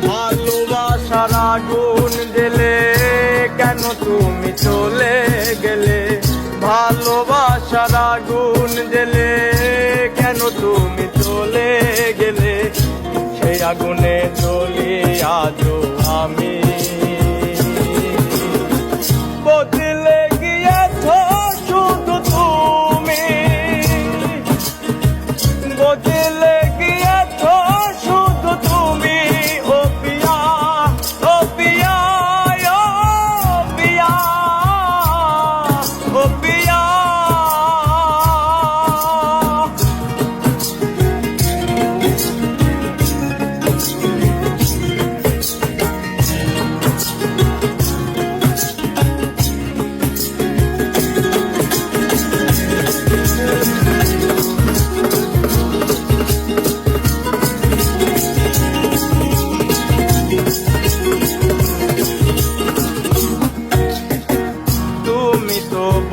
ভালোবাসার আগুন জ্বেলে কেন তুমি চলে গেলে? ভালোবাসার আগুন জ্বেলে কেন তুমি চলে গেলে? সেই আগুনে জ্বলি আজও আমি। বদলে গিয়েছ শুধু তুমি, বদলে গিয়েছ শুধু তুমি। ও পিয়া, ও পিয়া, ও পিয়া, ও পিয়া।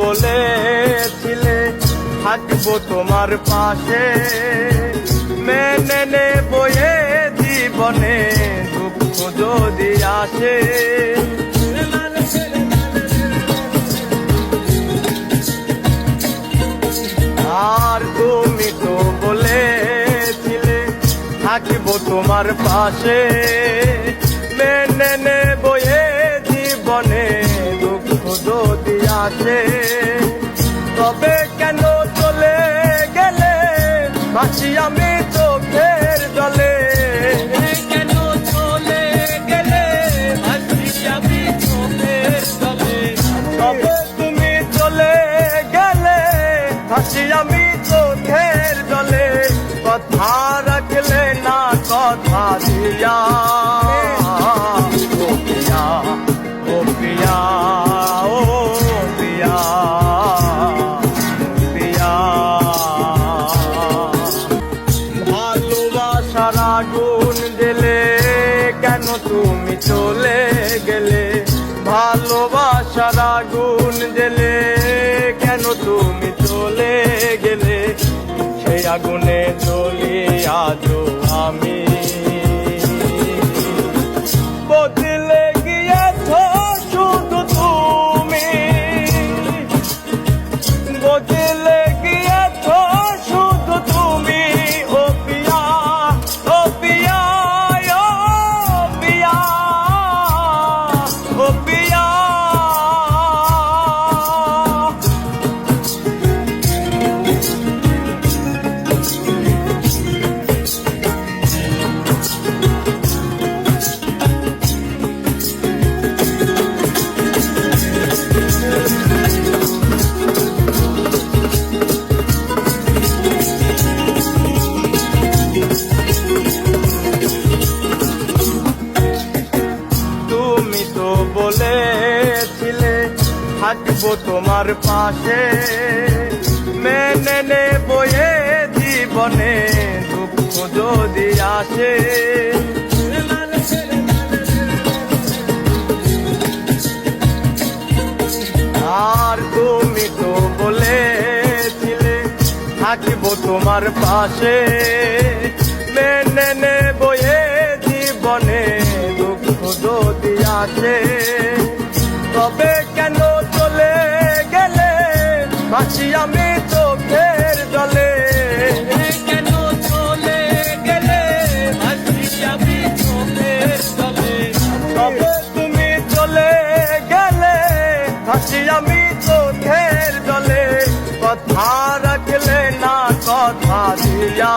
বলেছিলে থাকবো তোমার পাশে, মেনে নেবো এ জীবনে দুঃখ যদি আসে। আর তুমি তো বলেছিলে থাকবো তোমার পাশে, মেনে নেবো এ জীবনে দুঃখ যদি আসে। তবে কেন চলে গেলে ভাসি আমি চোখের জলে? কেন চলে গেলে ভাসি আমি চোখের জলে? তবে তুমি চলে গেলে ভাসি আমি চোখের জলে। কথা রাখলে না কথা দিয়া, ও পিয়া, ও পিয়া, ও পিয়া, পিয়া। ভালোবাসার আগুন জ্বেলে কেন তুমি চলে গেলে? ভালোবাসার আগুন জ্বেলে কেন তুমি চলে গেলে? সেই আগুনে জ্বলি আজও আমি। বদলে গিয়েছ শুধু তুমি, বদলে গিয়েছ শুধু তুমি। ও পিয়া, ও পিয়া, ও পিয়া, ও পিয়া। বলেছিলে থাকবো তোমার পাশে, মেনে নেবো এ জীবনে দুঃখ যদি আসে। আর তুমি তো বলেছিলে থাকবো তোমার পাশে, মেনে নেবো এ জীবনে দুঃখ যদি আসে। তবে কেন চলে গেলে ভাসি আমি চোখের জলে? কেন চলে গেলে ভাসি আমি চোখের জলে? তবে তুমি চলে গেলে ভাসি আমি চোখের জলে। কথা রাখলে না কথা দিয়া।